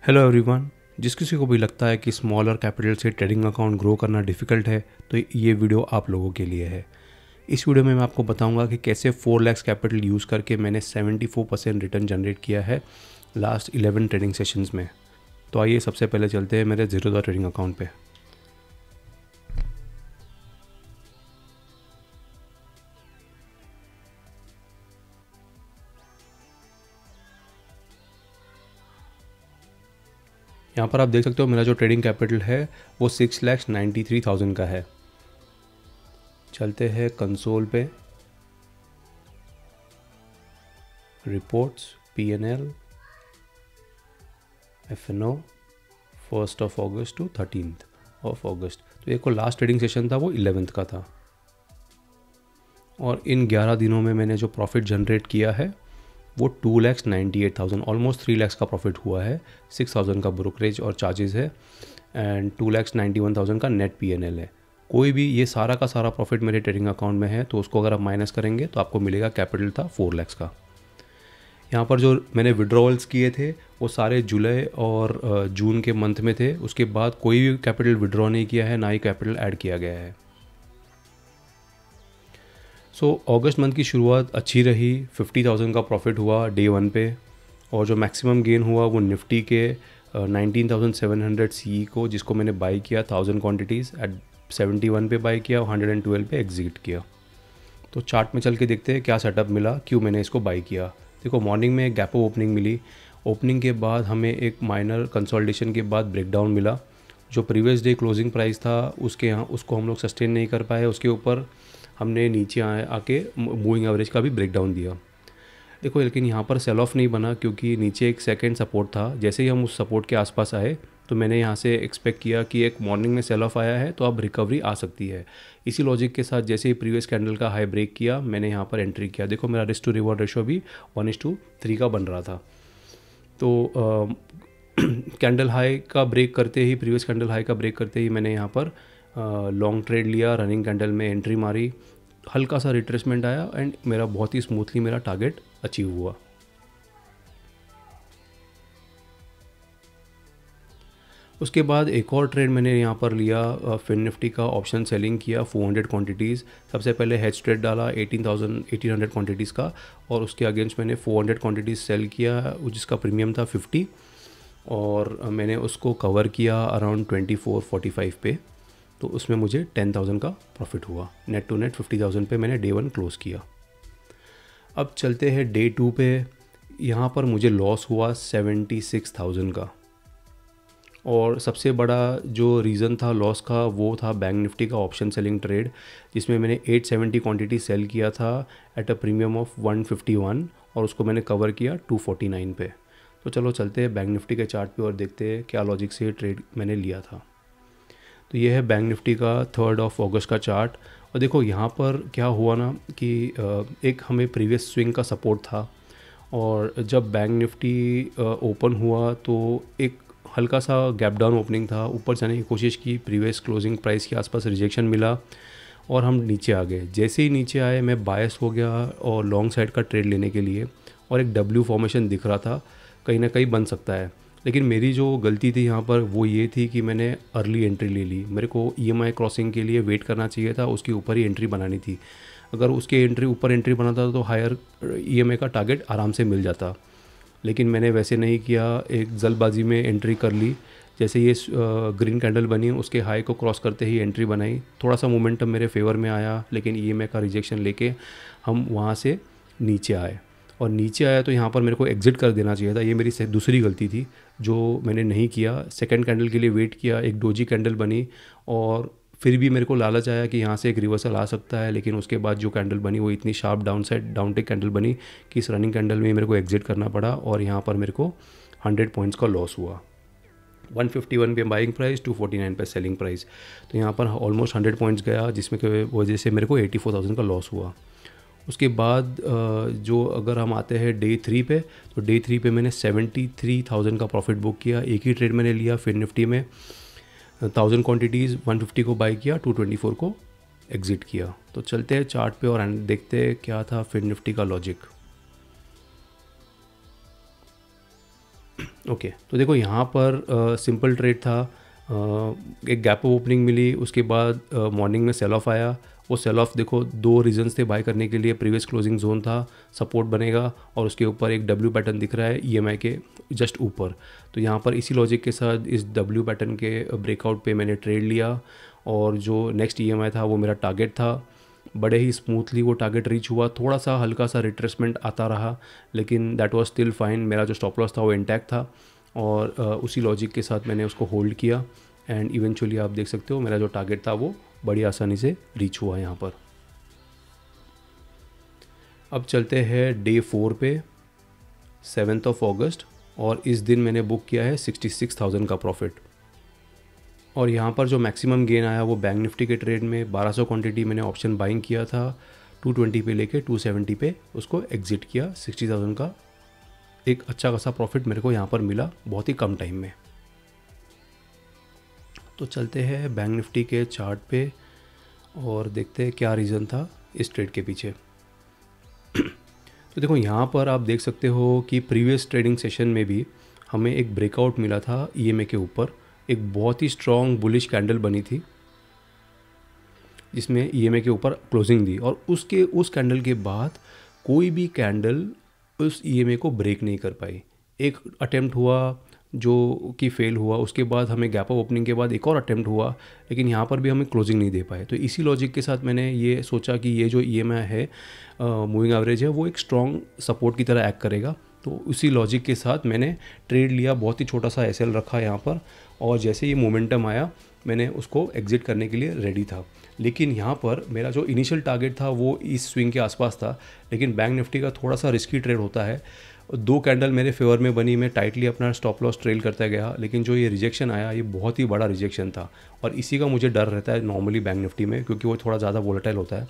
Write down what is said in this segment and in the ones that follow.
Hello everyone. जिस किसी को भी लगता है कि स्मॉलर कैपिटल से ट्रेडिंग अकाउंट ग्रो करना डिफ़िकल्ट है तो ये वीडियो आप लोगों के लिए है। इस वीडियो में मैं आपको बताऊंगा कि कैसे 4 लाख कैपिटल यूज़ करके मैंने 74% रिटर्न जनरेट किया है लास्ट 11 ट्रेडिंग सेशंस में। तो आइए सबसे पहले चलते हैं मेरे ज़ीरोधा ट्रेडिंग अकाउंट पे। यहाँ पर आप देख सकते हो मेरा जो ट्रेडिंग कैपिटल है वो 6,93,000 का है। चलते हैं कंसोल पे, reports, P&L, F&O, 1 August to 13 अगस्त। तो एक को लास्ट ट्रेडिंग सेशन था वो 11 का था, और इन 11 दिनों में मैंने जो प्रॉफिट जनरेट किया है वो 2,98,000, ऑलमोस्ट 3 लाख का प्रॉफिट हुआ है। 6,000 का ब्रोकरेज और चार्जेस है एंड 2,91,000 का नेट P&L है। कोई भी ये सारा का सारा प्रॉफिट मेरे ट्रेडिंग अकाउंट में है तो उसको अगर आप माइनस करेंगे तो आपको मिलेगा कैपिटल था 4 लाख का। यहाँ पर जो मैंने विड्रॉवल्स किए थे वो सारे जुलाई और जून के मंथ में थे। उसके बाद कोई भी कैपिटल विड्रॉ नहीं किया है, ना ही कैपिटल ऐड किया गया है। अगस्त मंथ की शुरुआत अच्छी रही। 50,000 का प्रॉफिट हुआ डे 1 पे, और जो मैक्सिमम गेन हुआ वो निफ्टी के 19,700 CE को, जिसको मैंने बाई किया 1000 क्वांटिटीज़ एट 71 पे बाई किया और 112 पे एग्जिट किया। तो चार्ट में चल के देखते हैं क्या सेटअप मिला, क्यों मैंने इसको बाई किया। देखो, मॉर्निंग में एक गैप ऑफ ओपनिंग मिली। ओपनिंग के बाद हमें एक माइनर कंसोलिडेशन के बाद ब्रेकडाउन मिला। जो प्रीवियस डे क्लोजिंग प्राइस था उसको हम लोग सस्टेन नहीं कर पाए। उसके ऊपर हमने नीचे आके मूविंग एवरेज का भी ब्रेकडाउन दिया। देखो, लेकिन यहाँ पर सेल ऑफ नहीं बना क्योंकि नीचे एक सेकंड सपोर्ट था। जैसे ही हम उस सपोर्ट के आसपास आए तो मैंने यहाँ से एक्सपेक्ट किया कि एक मॉर्निंग में सेल ऑफ आया है तो अब रिकवरी आ सकती है। इसी लॉजिक के साथ जैसे ही प्रीवियस कैंडल का हाई ब्रेक किया मैंने यहाँ पर एंट्री किया। देखो, मेरा रिस्क टू रिवॉर्ड रेशो भी 1:3 का बन रहा था। तो कैंडल हाई का ब्रेक करते ही, प्रीवियस कैंडल हाई का ब्रेक करते ही मैंने यहाँ पर लॉन्ग ट्रेड लिया, रनिंग कैंडल में एंट्री मारी। हल्का सा रिट्रेसमेंट आया एंड मेरा बहुत ही स्मूथली मेरा टारगेट अचीव हुआ। उसके बाद एक और ट्रेड मैंने यहाँ पर लिया, फिन निफ्टी का ऑप्शन सेलिंग किया 400 क्वांटिटीज़। सबसे पहले हेज ट्रेड डाला 1800 क्वांटिटीज़ का, और उसके अगेंस्ट मैंने 400 क्वांटिटीज़ सेल किया जिसका प्रीमियम था 50, और मैंने उसको कवर किया अराउंड 2445 पे। तो उसमें मुझे 10,000 का प्रॉफिट हुआ। नेट टू नेट 50,000 पे मैंने डे 1 क्लोज़ किया। अब चलते हैं डे 2 पे। यहाँ पर मुझे लॉस हुआ 76,000 का, और सबसे बड़ा जो रीज़न था लॉस का वो था बैंक निफ्टी का ऑप्शन सेलिंग ट्रेड, जिसमें मैंने 870 क्वांटिटी सेल किया था एट अ प्रीमियम ऑफ 151, और उसको मैंने कवर किया 249 पे। तो चलो चलते हैं बैंक निफ्टी के चार्ट पे और देखते हैं क्या लॉजिक से ट्रेड मैंने लिया था। तो ये है बैंक निफ्टी का 3 अगस्त का चार्ट। और देखो यहाँ पर क्या हुआ ना कि एक हमें प्रीवियस स्विंग का सपोर्ट था, और जब बैंक निफ्टी ओपन हुआ तो एक हल्का सा गैप डाउन ओपनिंग था। ऊपर जाने की कोशिश की, प्रीवियस क्लोजिंग प्राइस के आसपास रिजेक्शन मिला और हम नीचे आ गए। जैसे ही नीचे आए मैं बायस हो गया और लॉन्ग साइड का ट्रेड लेने के लिए, और एक W फॉर्मेशन दिख रहा था, कहीं ना कहीं बन सकता है। लेकिन मेरी जो गलती थी यहाँ पर वो ये थी कि मैंने अर्ली एंट्री ले ली। मेरे को EMI क्रॉसिंग के लिए वेट करना चाहिए था, उसके ऊपर ही एंट्री बनानी थी। अगर उसके ऊपर एंट्री बनाता था तो हायर EMI का टारगेट आराम से मिल जाता, लेकिन मैंने वैसे नहीं किया। एक जल्दबाजी में एंट्री कर ली। जैसे ये ग्रीन कैंडल बनी उसके हाई को क्रॉस करते ही एंट्री बनाई। थोड़ा सा मोमेंटम मेरे फेवर में आया, लेकिन EMI का रिजेक्शन लेके हम वहाँ से नीचे आए। और नीचे आया तो यहाँ पर मेरे को एग्जिट कर देना चाहिए था। ये मेरी दूसरी गलती थी जो मैंने नहीं किया। सेकंड कैंडल के लिए वेट किया, एक डोजी कैंडल बनी, और फिर भी मेरे को लालच आया कि यहाँ से एक रिवर्सल आ सकता है। लेकिन उसके बाद जो कैंडल बनी वो इतनी शार्प डाउन टेक कैंडल बनी कि इस रनिंग कैंडल में मेरे को एग्जिट करना पड़ा, और यहाँ पर मेरे को 100 पॉइंट्स का लॉस हुआ। 151 पे बाइंग प्राइस, 249 पे सेलिंग प्राइस। तो यहाँ पर ऑलमोस्ट 100 पॉइंट्स गया, जिसमें की वजह से मेरे को 84,000 का लॉस हुआ। उसके बाद जो अगर हम आते हैं डे 3 पे, तो डे 3 पे मैंने 73,000 का प्रॉफिट बुक किया। एक ही ट्रेड मैंने लिया फिन निफ्टी में, 1000 क्वांटिटीज़, 150 को बाई किया, 224 को एग्जिट किया। तो चलते हैं चार्ट पे और देखते हैं क्या था फिन निफ्टी का लॉजिक। ओके, तो देखो यहाँ पर सिंपल ट्रेड था। एक गैप अप ओपनिंग मिली, उसके बाद मॉर्निंग में सेल ऑफ आया। वो सेल ऑफ देखो दो रीजंस थे बाय करने के लिए। प्रीवियस क्लोजिंग जोन था, सपोर्ट बनेगा, और उसके ऊपर एक डब्ल्यू पैटर्न दिख रहा है ईएमआई के जस्ट ऊपर। तो यहाँ पर इसी लॉजिक के साथ इस डब्ल्यू पैटर्न के ब्रेकआउट पे मैंने ट्रेड लिया, और जो नेक्स्ट ईएमआई था वो मेरा टारगेट था। बड़े ही स्मूथली वो टारगेट रीच हुआ। थोड़ा सा हल्का सा रिट्रेसमेंट आता रहा, लेकिन दैट वाज स्टिल फाइन। मेरा जो स्टॉप लॉस था वो इंटैक्ट था, और उसी लॉजिक के साथ मैंने उसको होल्ड किया, एंड इवेंचुअली आप देख सकते हो मेरा जो टारगेट था वो बड़ी आसानी से रीच हुआ यहाँ पर। अब चलते हैं डे 4 पे, 7 अगस्त, और इस दिन मैंने बुक किया है 66,000 का प्रॉफिट। और यहाँ पर जो मैक्सिमम गेन आया वो बैंक निफ्टी के ट्रेड में 1200 क्वांटिटी मैंने ऑप्शन बाइंग किया था, 220 पे लेके 270 पे उसको एग्जिट किया। 60,000 का एक अच्छा खासा प्रॉफिट मेरे को यहाँ पर मिला बहुत ही कम टाइम में। तो चलते हैं बैंक निफ्टी के चार्ट पे और देखते हैं क्या रीज़न था इस ट्रेड के पीछे। तो देखो यहाँ पर आप देख सकते हो कि प्रीवियस ट्रेडिंग सेशन में भी हमें एक ब्रेकआउट मिला था ईएमए के ऊपर। एक बहुत ही स्ट्रॉन्ग बुलिश कैंडल बनी थी जिसमें ईएमए के ऊपर क्लोजिंग दी, और उस कैंडल के बाद कोई भी कैंडल उस ईएमए को ब्रेक नहीं कर पाई। एक अटेम्प्ट हुआ जो कि फेल हुआ, उसके बाद हमें गैप अप ओपनिंग के बाद एक और अटेम्प्ट हुआ, लेकिन यहाँ पर भी हमें क्लोजिंग नहीं दे पाए। तो इसी लॉजिक के साथ मैंने ये सोचा कि ये जो ईएमआई है मूविंग एवरेज है वो एक स्ट्रॉन्ग सपोर्ट की तरह एक्ट करेगा। तो उसी लॉजिक के साथ मैंने ट्रेड लिया, बहुत ही छोटा सा एसएल रखा यहाँ पर, और जैसे ये मोमेंटम आया मैंने उसको एग्जिट करने के लिए रेडी था। लेकिन यहाँ पर मेरा जो इनिशियल टारगेट था वो इस स्विंग के आसपास था, लेकिन बैंक निफ्टी का थोड़ा सा रिस्की ट्रेड होता है। दो कैंडल मेरे फेवर में बनी, मैं टाइटली अपना स्टॉप लॉस ट्रेल करता गया, लेकिन जो ये रिजेक्शन आया ये बहुत ही बड़ा रिजेक्शन था, और इसी का मुझे डर रहता है नॉर्मली बैंक निफ्टी में, क्योंकि वो थोड़ा ज़्यादा वोलेटाइल होता है।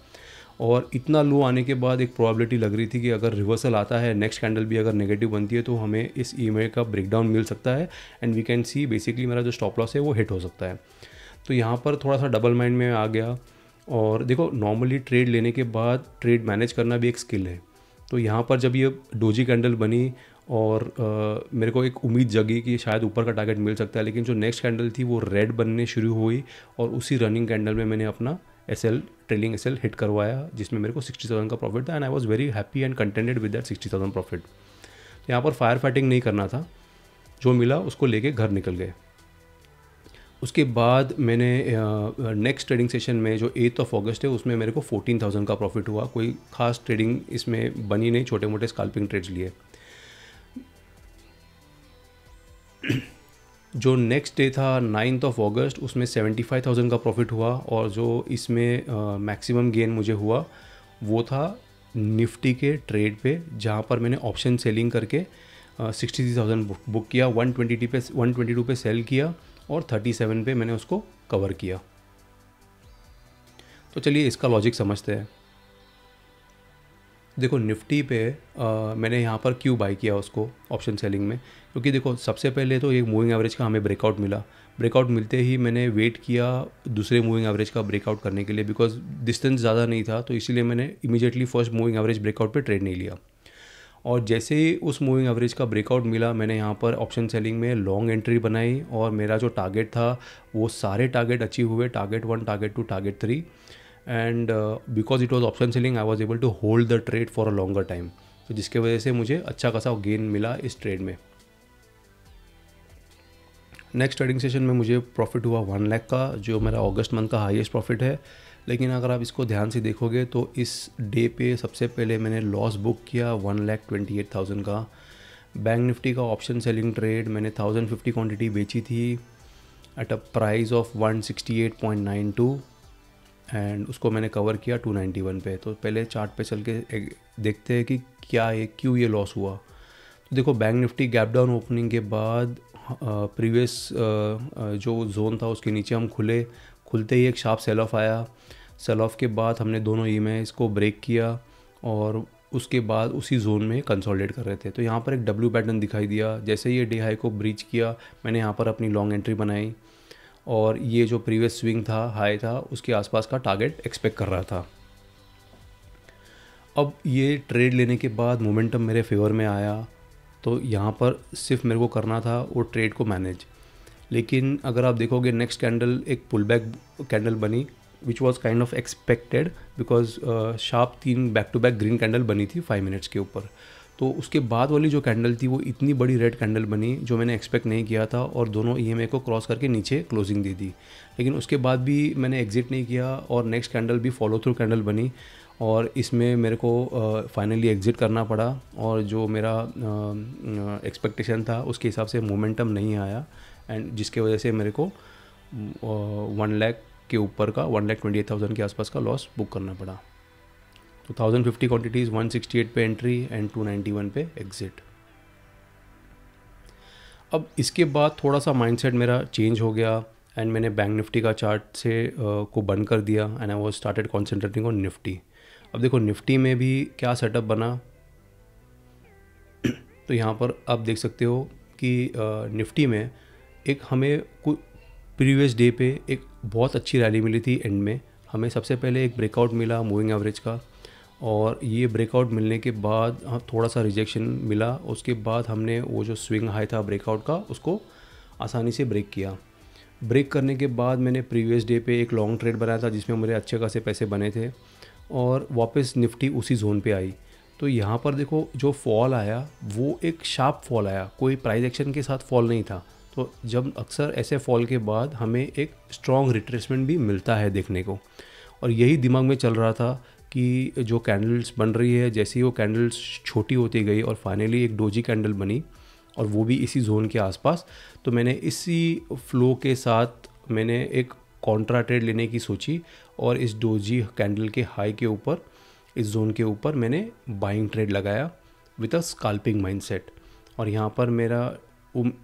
और इतना लो आने के बाद एक प्रोबेबिलिटी लग रही थी कि अगर रिवर्सल आता है, नेक्स्ट कैंडल भी अगर नेगेटिव बनती है, तो हमें इस ईएमआई का ब्रेकडाउन मिल सकता है, and we can see basically मेरा जो स्टॉप लॉस है वो हिट हो सकता है। तो यहाँ पर थोड़ा सा डबल माइंड में आ गया। और देखो नॉर्मली ट्रेड लेने के बाद ट्रेड मैनेज करना भी एक स्किल है। तो यहाँ पर जब ये डोजी कैंडल बनी और मेरे को एक उम्मीद जगी कि शायद ऊपर का टारगेट मिल सकता है, लेकिन जो नेक्स्ट कैंडल थी वो रेड बनने शुरू हुई, और उसी रनिंग कैंडल में मैंने अपना ट्रेलिंग एसएल हिट करवाया, जिसमें मेरे को 60,000 का प्रॉफिट था, and I was very happy and contented with that 60,000 profit. तो यहाँ पर फायर फाइटिंग नहीं करना था, जो मिला उसको लेके घर निकल गए। उसके बाद मैंने नेक्स्ट ट्रेडिंग सेशन में जो 8 अगस्त है उसमें मेरे को 14,000 का प्रॉफिट हुआ। कोई खास ट्रेडिंग इसमें बनी नहीं, छोटे मोटे स्कैल्पिंग ट्रेड्स लिए। जो नेक्स्ट डे था 9 अगस्त, उसमें 75,000 का प्रॉफिट हुआ, और जो इसमें मैक्सिमम गेन मुझे हुआ वो था निफ्टी के ट्रेड पे, जहाँ पर मैंने ऑप्शन सेलिंग करके 63,000 बुक किया। 122 पे सेल किया, और 37 पे मैंने उसको कवर किया। तो चलिए इसका लॉजिक समझते हैं। देखो निफ्टी पे मैंने यहाँ पर क्यों बाई किया उसको ऑप्शन सेलिंग में, क्योंकि देखो सबसे पहले तो एक मूविंग एवरेज का हमें ब्रेकआउट मिला। ब्रेकआउट मिलते ही मैंने वेट किया दूसरे मूविंग एवरेज का ब्रेकआउट करने के लिए, बिकॉज डिस्टेंस ज़्यादा नहीं था, तो इसीलिए मैंने immediately first moving average breakout पे ट्रेड नहीं लिया। और जैसे ही उस मूविंग एवरेज का ब्रेकआउट मिला, मैंने यहाँ पर ऑप्शन सेलिंग में लॉन्ग एंट्री बनाई, और मेरा जो टारगेट था वो सारे टारगेट अचीव हुए, target 1, target 2, target 3, and because it was option selling I was able to hold the trade for a longer time. तो जिसके वजह से मुझे अच्छा खासा गेन मिला इस ट्रेड में। नेक्स्ट ट्रेडिंग सेशन में मुझे प्रॉफिट हुआ 1 लाख का, जो मेरा अगस्त मंथ का हाईएस्ट प्रॉफिट है। लेकिन अगर आप इसको ध्यान से देखोगे तो इस डे पे सबसे पहले मैंने लॉस बुक किया 1,28,000 का। बैंक निफ्टी का ऑप्शन सेलिंग ट्रेड मैंने 1050 क्वांटिटी बेची थी at a price of 168.92, and उसको मैंने कवर किया 291 पे। तो पहले चार्ट पे चल के देखते हैं कि क्या है, क्यों ये लॉस हुआ। तो देखो bank Nifty gap down opening के बाद प्रीवियस जो जोन था उसके नीचे हम खुलते ही एक शार्प सेल ऑफ आया। सेल ऑफ के बाद हमने दोनों ईएमआईज़ को ब्रेक किया, और उसके बाद उसी जोन में कंसोलिडेट कर रहे थे। तो यहाँ पर एक डब्ल्यू पैटर्न दिखाई दिया। जैसे ये डे हाई को ब्रीच किया, मैंने यहाँ पर अपनी लॉन्ग एंट्री बनाई, और ये जो प्रीवियस स्विंग था, हाई था, उसके आसपास का टारगेट एक्सपेक्ट कर रहा था। अब ये ट्रेड लेने के बाद मोमेंटम मेरे फेवर में आया, तो यहाँ पर सिर्फ मेरे को करना था वो ट्रेड को मैनेज। लेकिन अगर आप देखोगे नेक्स्ट कैंडल एक पुल बैक कैंडल बनी which was kind of expected, because sharp 3 back to back green candle बनी थी 5 मिनट्स के ऊपर। तो उसके बाद वाली जो कैंडल थी वो इतनी बड़ी रेड कैंडल बनी जो मैंने एक्सपेक्ट नहीं किया था, और दोनों EMA को क्रॉस करके नीचे क्लोजिंग दे दी। लेकिन उसके बाद भी मैंने एग्जिट नहीं किया और नेक्स्ट कैंडल भी फॉलो थ्रू कैंडल बनी, और इसमें मेरे को फाइनली एग्ज़िट करना पड़ा। और जो मेरा एक्सपेक्टेशन था उसके हिसाब से मोमेंटम नहीं आया, एंड जिसके वजह से मेरे को 1 लाख के ऊपर का 1,28,000 के आसपास का लॉस बुक करना पड़ा। तो 1050 क्वांटिटीज़ 168 पे एंट्री एंड 291 पे एग्ज़िट। अब इसके बाद थोड़ा सा माइंडसेट मेरा चेंज हो गया, एंड मैंने बैंक निफ्टी का चार्ट से को बंद कर दिया, and I was started concentrating on Nifty. अब देखो निफ्टी में भी क्या सेटअप बना, तो यहाँ पर आप देख सकते हो कि निफ्टी में एक हमें प्रीवियस डे पे एक बहुत अच्छी रैली मिली थी। एंड में हमें सबसे पहले एक ब्रेकआउट मिला मूविंग एवरेज का, और ये ब्रेकआउट मिलने के बाद थोड़ा सा रिजेक्शन मिला। उसके बाद हमने वो जो स्विंग हाई था ब्रेकआउट का उसको आसानी से ब्रेक किया। ब्रेक करने के बाद मैंने प्रीवियस डे पे एक लॉन्ग ट्रेड बनाया था जिसमें मेरे अच्छे खासे पैसे बने थे, और वापस निफ्टी उसी जोन पे आई। तो यहाँ पर देखो जो फॉल आया वो एक शार्प फॉल आया, कोई प्राइस एक्शन के साथ फॉल नहीं था। तो जब अक्सर ऐसे फॉल के बाद हमें एक स्ट्रॉन्ग रिट्रेसमेंट भी मिलता है देखने को, और यही दिमाग में चल रहा था कि जो कैंडल्स बन रही है जैसे ही वो कैंडल्स छोटी होती गई और फाइनली एक डोजी कैंडल बनी, और वो भी इसी जोन के आसपास। तो मैंने इसी फ्लो के साथ मैंने एक कॉन्ट्रा ट्रेड लेने की सोची, और इस डोजी कैंडल के हाई के ऊपर इस जोन के ऊपर मैंने बाइंग ट्रेड लगाया विद अ स्काल्पिंग माइंडसेट। और यहाँ पर मेरा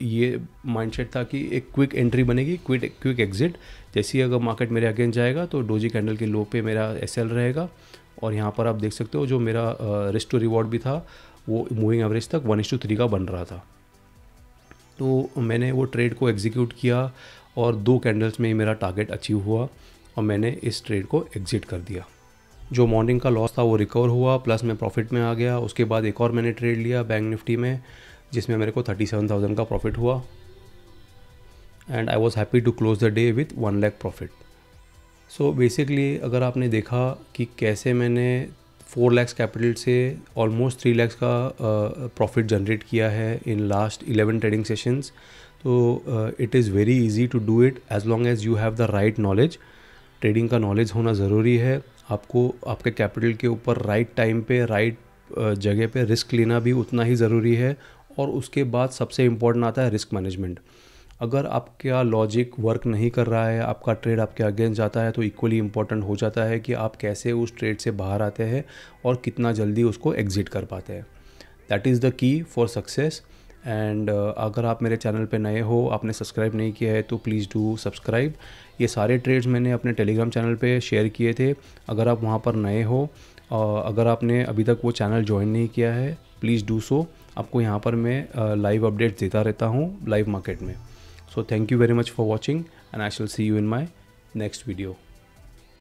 ये माइंडसेट था कि एक क्विक एंट्री बनेगी, क्विक एग्जिट। जैसे ही अगर मार्केट मेरे अगेंस्ट जाएगा तो डोजी कैंडल के लो पे मेरा SL रहेगा। और यहाँ पर आप देख सकते हो जो मेरा रिस्क टू रिवॉर्ड भी था वो मूविंग एवरेज तक 1:3 का बन रहा था। तो मैंने वो ट्रेड को एग्जीक्यूट किया, और 2 कैंडल्स में ही मेरा टारगेट अचीव हुआ, और मैंने इस ट्रेड को एग्जिट कर दिया। जो मॉर्निंग का लॉस था वो रिकवर हुआ, प्लस मैं प्रॉफिट में आ गया। उसके बाद एक और मैंने ट्रेड लिया बैंक निफ्टी में जिसमें मेरे को 37,000 का प्रॉफिट हुआ, and I was happy to close the day with 1 lakh profit. So basically अगर आपने देखा कि कैसे मैंने 4 लाख कैपिटल से ऑलमोस्ट 3 लाख का प्रॉफिट जनरेट किया है इन लास्ट 11 ट्रेडिंग सेशंस, तो it is very easy to do it as long as you have the right knowledge. Trading का नॉलेज होना ज़रूरी है। आपको आपके कैपिटल के ऊपर राइट टाइम पे राइट जगह पे रिस्क लेना भी उतना ही ज़रूरी है, और उसके बाद सबसे इम्पोर्टेंट आता है रिस्क मैनेजमेंट। अगर आपका लॉजिक वर्क नहीं कर रहा है, आपका ट्रेड आपके अगेंस्ट जाता है, तो इक्वली इम्पोर्टेंट हो जाता है कि आप कैसे उस ट्रेड से बाहर आते हैं और कितना जल्दी उसको एग्जिट कर पाते हैं। That is the key for success. And अगर आप मेरे चैनल पे नए हो, आपने सब्सक्राइब नहीं किया है तो प्लीज़ डू सब्सक्राइब। ये सारे ट्रेड्स मैंने अपने टेलीग्राम चैनल पे शेयर किए थे। अगर आप वहाँ पर नए हो, अगर आपने अभी तक वो चैनल ज्वाइन नहीं किया है प्लीज़ डू सो। आपको यहाँ पर मैं लाइव अपडेट्स देता रहता हूँ लाइव मार्केट में। So thank you very much for watching, and I shall see you in my next video.